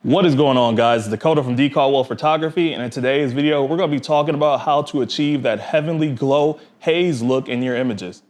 What is going on, guys? It's Dakota from D Caldwell Photography, and in today's video, we're gonna be talking about how to achieve that heavenly glow haze look in your images.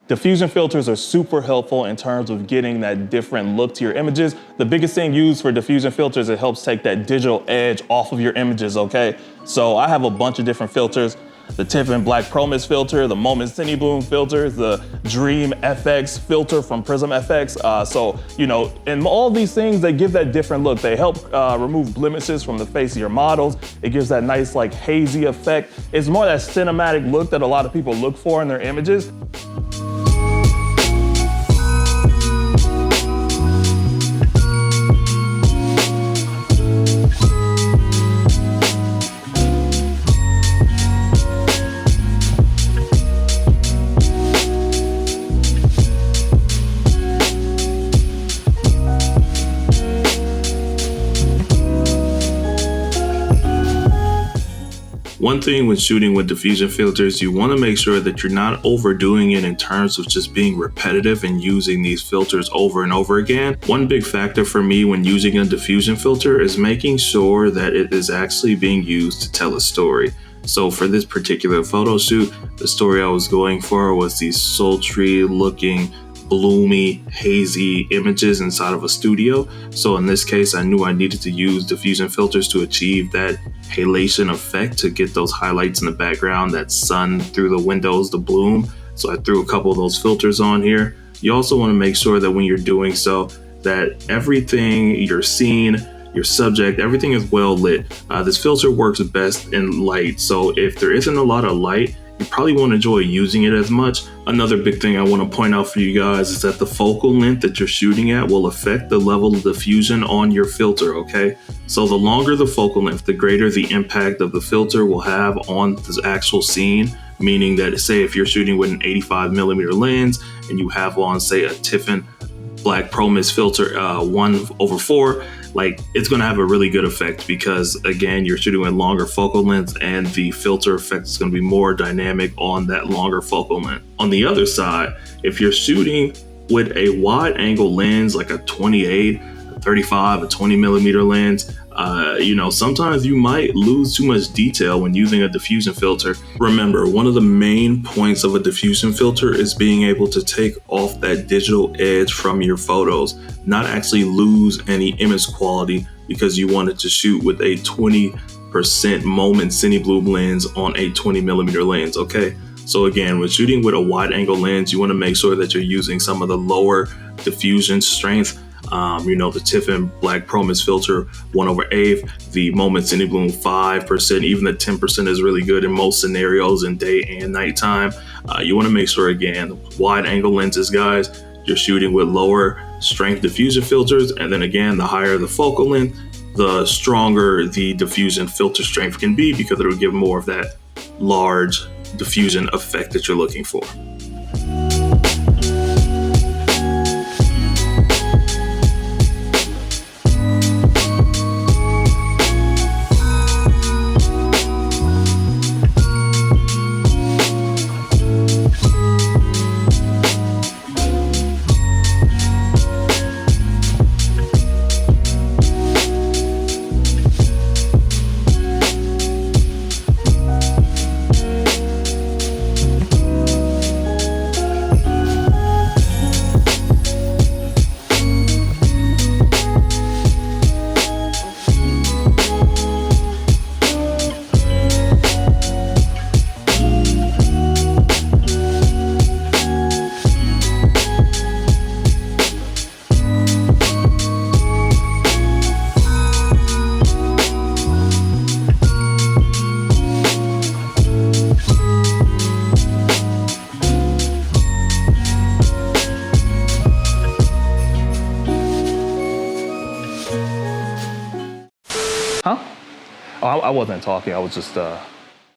Diffusion filters are super helpful in terms of getting that different look to your images. The biggest thing used for diffusion filters, it helps take that digital edge off of your images, okay? So I have a bunch of different filters. The Tiffin Black Pro Mist filter, the Moment Cine Bloom filter, the Dream FX filter from Prism FX. And all these things, they give that different look. They help remove blemishes from the face of your models. It gives that nice like hazy effect. It's more that cinematic look that a lot of people look for in their images. One thing when shooting with diffusion filters, you want to make sure that you're not overdoing it in terms of just being repetitive and using these filters over and over again. One big factor for me when using a diffusion filter is making sure that it is actually being used to tell a story. So for this particular photo shoot, the story I was going for was these sultry looking, bloomy, hazy images inside of a studio. So in this case, I knew I needed to use diffusion filters to achieve that halation effect, to get those highlights in the background, that sun through the windows, the bloom. So I threw a couple of those filters on here. You also want to make sure that when you're doing so, that everything, your scene, your subject, everything is well lit. This filter works best in light. So if there isn't a lot of light, you probably won't enjoy using it as much. Another big thing I want to point out for you guys is that the focal length that you're shooting at will affect the level of diffusion on your filter, okay? So the longer the focal length, the greater the impact of the filter will have on the actual scene. Meaning that, say if you're shooting with an 85mm lens and you have on, say, a Tiffin Black Pro Mist filter 1/4, like it's going to have a really good effect because again, you're shooting with longer focal length and the filter effect is going to be more dynamic on that longer focal length. On the other side, if you're shooting with a wide angle lens like a 28, a 35, a 20mm lens, sometimes you might lose too much detail when using a diffusion filter. Remember, one of the main points of a diffusion filter is being able to take off that digital edge from your photos, not actually lose any image quality because you wanted to shoot with a 20% Moment Cine Bloom lens on a 20mm lens, okay? So again, when shooting with a wide angle lens, you want to make sure that you're using some of the lower diffusion strength. The Tiffin Black Pro Mist filter 1/8, the Moment Cine Bloom 5%, even the 10% is really good in most scenarios in day and nighttime. You want to make sure, again, wide angle lenses, guys, you're shooting with lower strength diffusion filters. And then again, the higher the focal length, the stronger the diffusion filter strength can be because it'll give more of that large diffusion effect that you're looking for. Huh? Oh, I wasn't talking. I was just